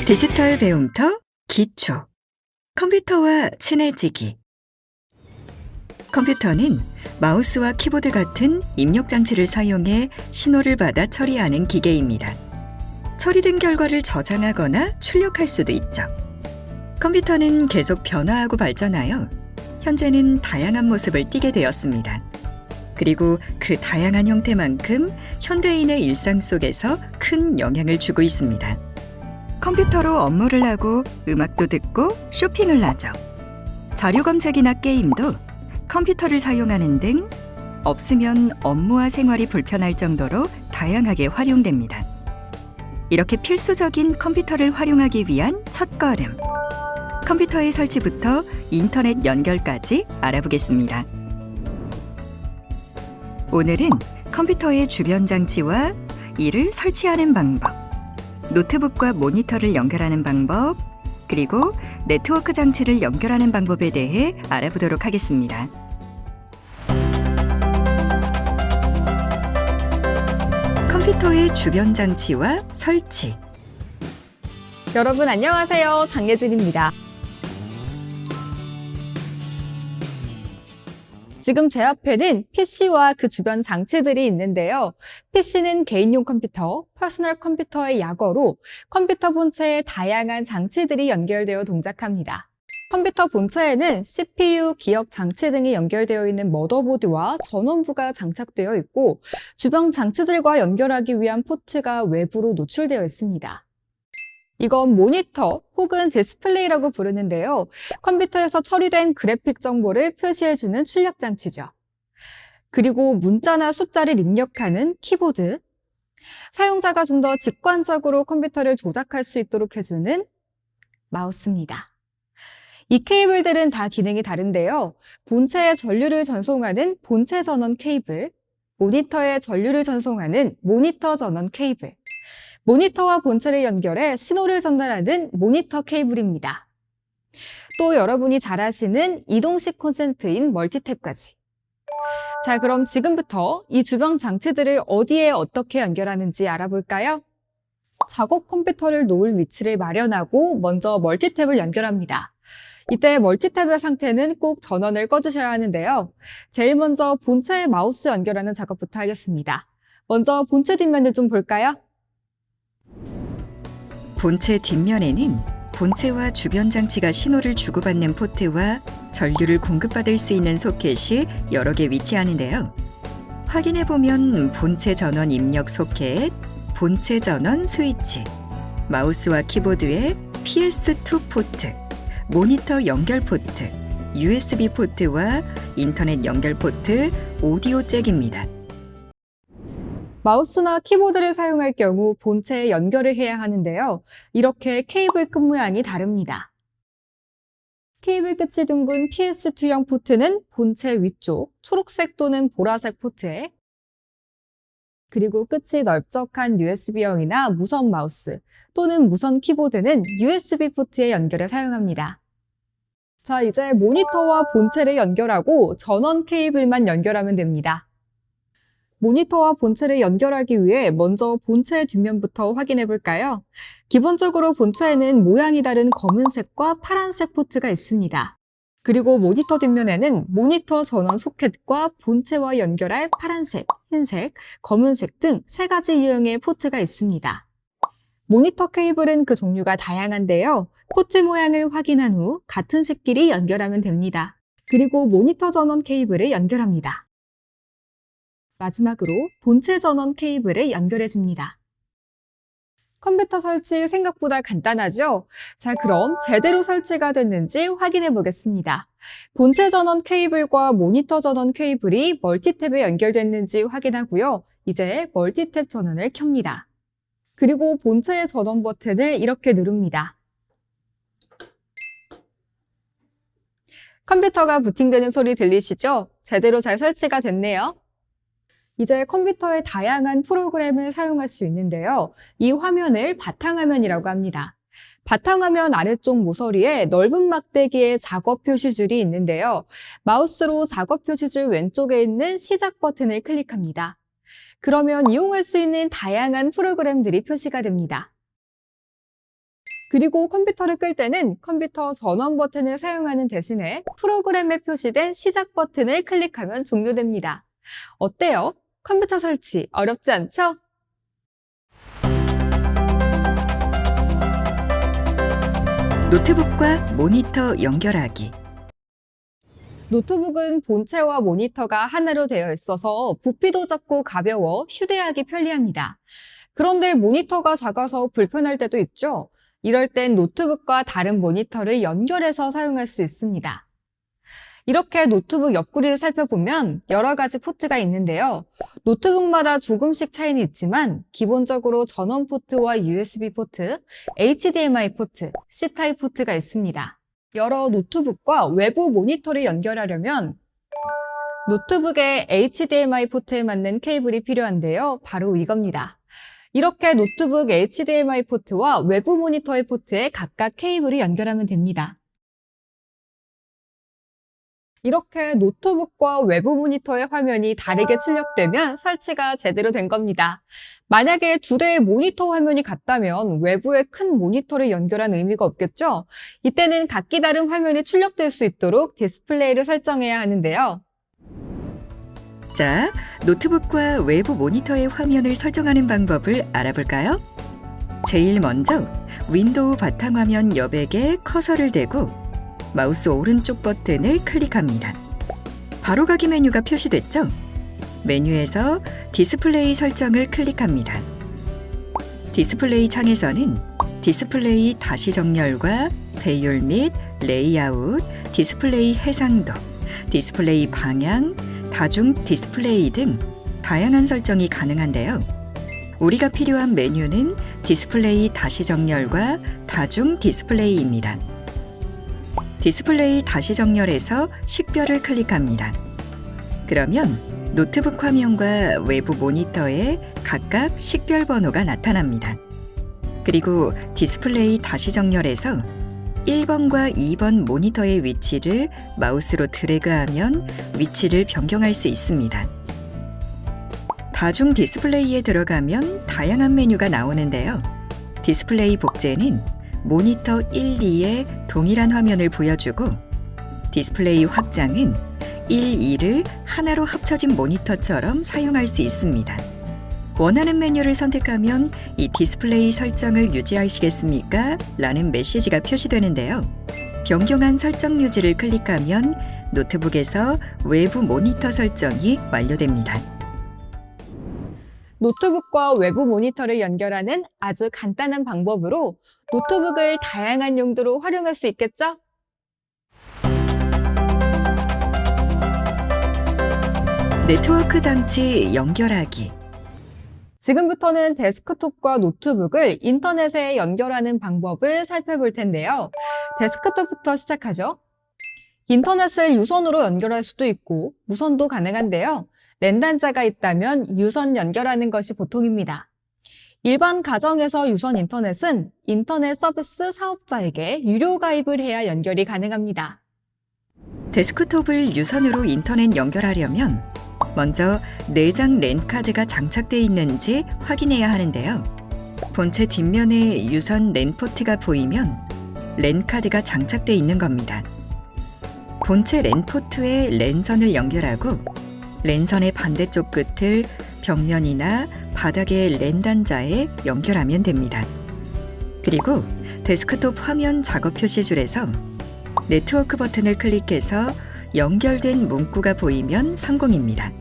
디지털 배움터 기초 컴퓨터와 친해지기. 컴퓨터는 마우스와 키보드 같은 입력 장치를 사용해 신호를 받아 처리하는 기계입니다. 처리된 결과를 저장하거나 출력할 수도 있죠. 컴퓨터는 계속 변화하고 발전하여 현재는 다양한 모습을 띠게 되었습니다. 그리고 그 다양한 형태만큼 현대인의 일상 속에서 큰 영향을 주고 있습니다. 컴퓨터로 업무를 하고 음악도 듣고 쇼핑을 하죠. 자료 검색이나 게임도 컴퓨터를 사용하는 등 없으면 업무와 생활이 불편할 정도로 다양하게 활용됩니다. 이렇게 필수적인 컴퓨터를 활용하기 위한 첫걸음. 컴퓨터의 설치부터 인터넷 연결까지 알아보겠습니다. 오늘은 컴퓨터의 주변 장치와 이를 설치하는 방법, 노트북과 모니터를 연결하는 방법, 그리고 네트워크 장치를 연결하는 방법에 대해 알아보도록 하겠습니다. 컴퓨터의 주변 장치와 설치. 여러분 안녕하세요. 장예진입니다. 지금 제 앞에는 PC와 그 주변 장치들이 있는데요. PC는 개인용 컴퓨터, 퍼스널 컴퓨터의 약어로 컴퓨터 본체에 다양한 장치들이 연결되어 동작합니다. 컴퓨터 본체에는 CPU, 기억 장치 등이 연결되어 있는 머더보드와 전원부가 장착되어 있고 주변 장치들과 연결하기 위한 포트가 외부로 노출되어 있습니다. 이건 모니터 혹은 디스플레이라고 부르는데요. 컴퓨터에서 처리된 그래픽 정보를 표시해주는 출력 장치죠. 그리고 문자나 숫자를 입력하는 키보드, 사용자가 좀 더 직관적으로 컴퓨터를 조작할 수 있도록 해주는 마우스입니다. 이 케이블들은 다 기능이 다른데요. 본체에 전류를 전송하는 본체 전원 케이블, 모니터에 전류를 전송하는 모니터 전원 케이블, 모니터와 본체를 연결해 신호를 전달하는 모니터 케이블입니다. 또 여러분이 잘 아시는 이동식 콘센트인 멀티탭까지. 자, 그럼 지금부터 이 주변 장치들을 어디에 어떻게 연결하는지 알아볼까요? 작업 컴퓨터를 놓을 위치를 마련하고 먼저 멀티탭을 연결합니다. 이때 멀티탭의 상태는 꼭 전원을 꺼주셔야 하는데요. 제일 먼저 본체에 마우스 연결하는 작업부터 하겠습니다. 먼저 본체 뒷면을 좀 볼까요? 본체 뒷면에는 본체와 주변 장치가 신호를 주고받는 포트와 전류를 공급받을 수 있는 소켓이 여러 개 위치하는데요. 확인해보면 본체 전원 입력 소켓, 본체 전원 스위치, 마우스와 키보드의 PS2 포트, 모니터 연결 포트, USB 포트와 인터넷 연결 포트, 오디오 잭입니다. 마우스나 키보드를 사용할 경우 본체에 연결을 해야 하는데요. 이렇게 케이블 끝 모양이 다릅니다. 케이블 끝이 둥근 PS2형 포트는 본체 위쪽 초록색 또는 보라색 포트에, 그리고 끝이 넓적한 USB형이나 무선 마우스 또는 무선 키보드는 USB 포트에 연결해 사용합니다. 자, 이제 모니터와 본체를 연결하고 전원 케이블만 연결하면 됩니다. 모니터와 본체를 연결하기 위해 먼저 본체의 뒷면부터 확인해 볼까요? 기본적으로 본체에는 모양이 다른 검은색과 파란색 포트가 있습니다. 그리고 모니터 뒷면에는 모니터 전원 소켓과 본체와 연결할 파란색, 흰색, 검은색 등 3가지 유형의 포트가 있습니다. 모니터 케이블은 그 종류가 다양한데요. 포트 모양을 확인한 후 같은 색끼리 연결하면 됩니다. 그리고 모니터 전원 케이블을 연결합니다. 마지막으로 본체 전원 케이블을 연결해 줍니다. 컴퓨터 설치 생각보다 간단하죠? 자, 그럼 제대로 설치가 됐는지 확인해 보겠습니다. 본체 전원 케이블과 모니터 전원 케이블이 멀티탭에 연결됐는지 확인하고요. 이제 멀티탭 전원을 켭니다. 그리고 본체의 전원 버튼을 이렇게 누릅니다. 컴퓨터가 부팅되는 소리 들리시죠? 제대로 잘 설치가 됐네요. 이제 컴퓨터의 다양한 프로그램을 사용할 수 있는데요. 이 화면을 바탕화면이라고 합니다. 바탕화면 아래쪽 모서리에 넓은 막대기에 작업 표시줄이 있는데요. 마우스로 작업 표시줄 왼쪽에 있는 시작 버튼을 클릭합니다. 그러면 이용할 수 있는 다양한 프로그램들이 표시가 됩니다. 그리고 컴퓨터를 끌 때는 컴퓨터 전원 버튼을 사용하는 대신에 프로그램에 표시된 시작 버튼을 클릭하면 종료됩니다. 어때요? 컴퓨터 설치 어렵지 않죠? 노트북과 모니터 연결하기. 노트북은 본체와 모니터가 하나로 되어 있어서 부피도 작고 가벼워 휴대하기 편리합니다. 그런데 모니터가 작아서 불편할 때도 있죠? 이럴 땐 노트북과 다른 모니터를 연결해서 사용할 수 있습니다. 이렇게 노트북 옆구리를 살펴보면 여러 가지 포트가 있는데요. 노트북마다 조금씩 차이는 있지만 기본적으로 전원 포트와 USB 포트, HDMI 포트, C타입 포트가 있습니다. 여러 노트북과 외부 모니터를 연결하려면 노트북의 HDMI 포트에 맞는 케이블이 필요한데요. 바로 이겁니다. 이렇게 노트북 HDMI 포트와 외부 모니터의 포트에 각각 케이블을 연결하면 됩니다. 이렇게 노트북과 외부 모니터의 화면이 다르게 출력되면 설치가 제대로 된 겁니다. 만약에 두 대의 모니터 화면이 같다면 외부에 큰 모니터를 연결한 의미가 없겠죠? 이때는 각기 다른 화면이 출력될 수 있도록 디스플레이를 설정해야 하는데요. 자, 노트북과 외부 모니터의 화면을 설정하는 방법을 알아볼까요? 제일 먼저 윈도우 바탕화면 여백에 커서를 대고 마우스 오른쪽 버튼을 클릭합니다. 바로가기 메뉴가 표시됐죠? 메뉴에서 디스플레이 설정을 클릭합니다. 디스플레이 창에서는 디스플레이 다시 정렬과 배율 및 레이아웃, 디스플레이 해상도, 디스플레이 방향, 다중 디스플레이 등 다양한 설정이 가능한데요. 우리가 필요한 메뉴는 디스플레이 다시 정렬과 다중 디스플레이입니다. 디스플레이 다시 정렬해서 식별을 클릭합니다. 그러면 노트북 화면과 외부 모니터에 각각 식별 번호가 나타납니다. 그리고 디스플레이 다시 정렬해서 1번과 2번 모니터의 위치를 마우스로 드래그하면 위치를 변경할 수 있습니다. 다중 디스플레이에 들어가면 다양한 메뉴가 나오는데요. 디스플레이 복제는 모니터 1, 2에 동일한 화면을 보여주고 디스플레이 확장은 1, 2를 하나로 합쳐진 모니터처럼 사용할 수 있습니다. 원하는 메뉴를 선택하면 이 디스플레이 설정을 유지하시겠습니까? 라는 메시지가 표시되는데요. 변경한 설정 유지를 클릭하면 노트북에서 외부 모니터 설정이 완료됩니다. 노트북과 외부 모니터를 연결하는 아주 간단한 방법으로 노트북을 다양한 용도로 활용할 수 있겠죠? 네트워크 장치 연결하기. 지금부터는 데스크톱과 노트북을 인터넷에 연결하는 방법을 살펴볼 텐데요. 데스크톱부터 시작하죠. 인터넷을 유선으로 연결할 수도 있고 무선도 가능한데요. 랜 단자가 있다면 유선 연결하는 것이 보통입니다. 일반 가정에서 유선 인터넷은 인터넷 서비스 사업자에게 유료 가입을 해야 연결이 가능합니다. 데스크톱을 유선으로 인터넷 연결하려면 먼저 내장 랜 카드가 장착되어 있는지 확인해야 하는데요. 본체 뒷면에 유선 랜 포트가 보이면 랜 카드가 장착되어 있는 겁니다. 본체 랜 포트에 랜선을 연결하고 랜선의 반대쪽 끝을 벽면이나 바닥의 랜 단자에 연결하면 됩니다. 그리고 데스크톱 화면 작업 표시줄에서 네트워크 버튼을 클릭해서 연결된 문구가 보이면 성공입니다.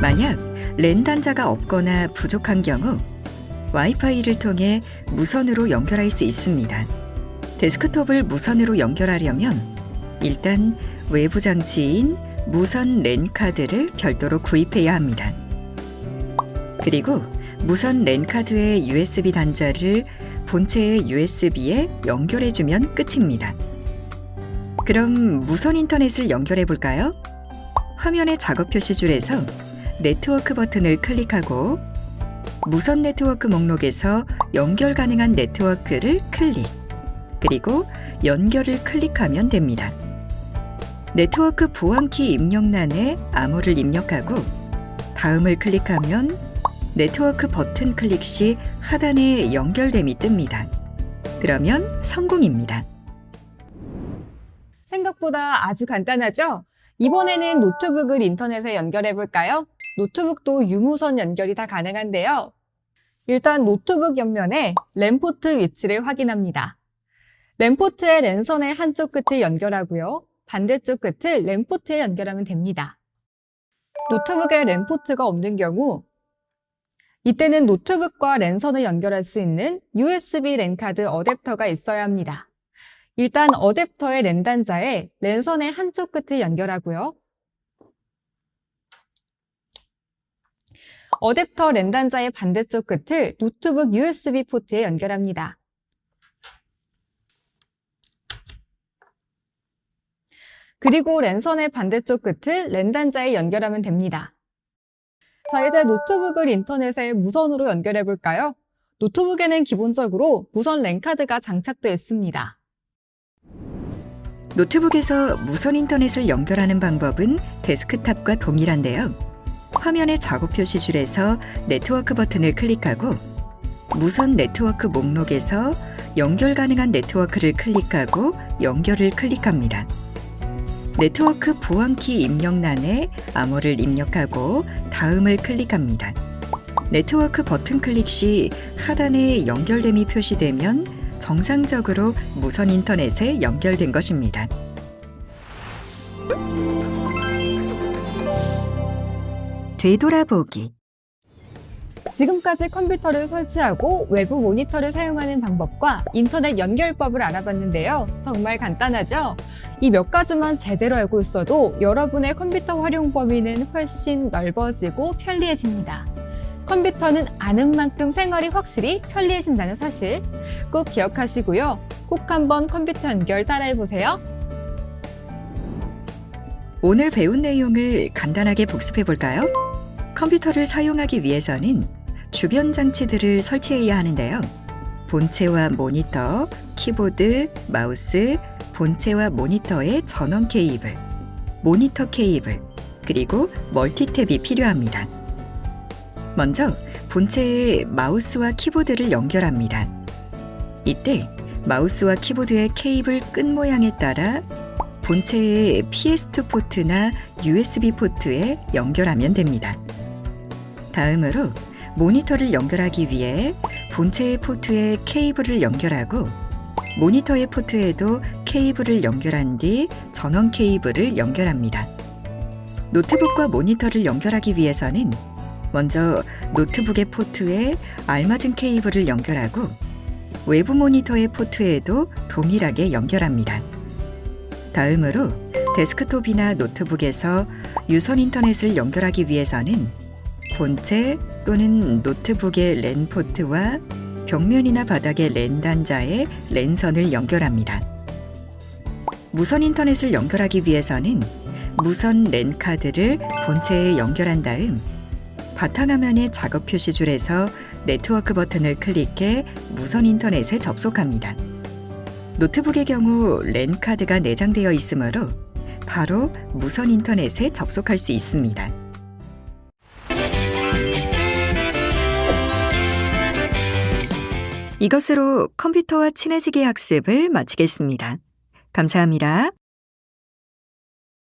만약 랜 단자가 없거나 부족한 경우 와이파이를 통해 무선으로 연결할 수 있습니다. 데스크톱을 무선으로 연결하려면 일단 외부 장치인 무선 랜 카드를 별도로 구입해야 합니다. 그리고 무선 랜 카드의 USB 단자를 본체의 USB에 연결해주면 끝입니다. 그럼 무선 인터넷을 연결해 볼까요? 화면의 작업 표시줄에서 네트워크 버튼을 클릭하고 무선 네트워크 목록에서 연결 가능한 네트워크를 클릭, 그리고 연결을 클릭하면 됩니다. 네트워크 보안키 입력란에 암호를 입력하고 다음을 클릭하면 네트워크 버튼 클릭 시 하단에 연결됨이 뜹니다. 그러면 성공입니다. 생각보다 아주 간단하죠? 이번에는 노트북을 인터넷에 연결해 볼까요? 노트북도 유무선 연결이 다 가능한데요. 일단 노트북 옆면에 랜 포트 위치를 확인합니다. 랜 포트의 랜선의 한쪽 끝을 연결하고요. 반대쪽 끝을 랜 포트에 연결하면 됩니다. 노트북에 랜 포트가 없는 경우 이때는 노트북과 랜선을 연결할 수 있는 USB 랜 카드 어댑터가 있어야 합니다. 일단 어댑터의 랜 단자에 랜선의 한쪽 끝을 연결하고요. 어댑터 랜 단자의 반대쪽 끝을 노트북 USB 포트에 연결합니다. 그리고 랜선의 반대쪽 끝을 랜 단자에 연결하면 됩니다. 자, 이제 노트북을 인터넷에 무선으로 연결해 볼까요? 노트북에는 기본적으로 무선 랜 카드가 장착되어 있습니다. 노트북에서 무선 인터넷을 연결하는 방법은 데스크탑과 동일한데요. 화면의 작업 표시줄에서 네트워크 버튼을 클릭하고 무선 네트워크 목록에서 연결 가능한 네트워크를 클릭하고 연결을 클릭합니다. 네트워크 보안키 입력란에 암호를 입력하고 다음을 클릭합니다. 네트워크 버튼 클릭 시 하단에 연결됨이 표시되면 정상적으로 무선 인터넷에 연결된 것입니다. 되돌아보기. 지금까지 컴퓨터를 설치하고 외부 모니터를 사용하는 방법과 인터넷 연결법을 알아봤는데요. 정말 간단하죠? 이 몇 가지만 제대로 알고 있어도 여러분의 컴퓨터 활용 범위는 훨씬 넓어지고 편리해집니다. 컴퓨터는 아는 만큼 생활이 확실히 편리해진다는 사실 꼭 기억하시고요. 꼭 한번 컴퓨터 연결 따라해보세요. 오늘 배운 내용을 간단하게 복습해 볼까요? 컴퓨터를 사용하기 위해서는 주변 장치들을 설치해야 하는데요. 본체와 모니터, 키보드, 마우스, 본체와 모니터의 전원 케이블, 모니터 케이블, 그리고 멀티탭이 필요합니다. 먼저 본체에 마우스와 키보드를 연결합니다. 이때 마우스와 키보드의 케이블 끝 모양에 따라 본체의 PS2 포트나 USB 포트에 연결하면 됩니다. 다음으로 모니터를 연결하기 위해 본체의 포트에 케이블을 연결하고 모니터의 포트에도 케이블을 연결한 뒤 전원 케이블을 연결합니다. 노트북과 모니터를 연결하기 위해서는 먼저 노트북의 포트에 알맞은 케이블을 연결하고 외부 모니터의 포트에도 동일하게 연결합니다. 다음으로 데스크톱이나 노트북에서 유선 인터넷을 연결하기 위해서는 본체 또는 노트북의 랜 포트와 벽면이나 바닥의 랜 단자에 랜선을 연결합니다. 무선 인터넷을 연결하기 위해서는 무선 랜 카드를 본체에 연결한 다음 바탕화면의 작업 표시줄에서 네트워크 버튼을 클릭해 무선 인터넷에 접속합니다. 노트북의 경우 랜 카드가 내장되어 있으므로 바로 무선 인터넷에 접속할 수 있습니다. 이것으로 컴퓨터와 친해지기 학습을 마치겠습니다. 감사합니다.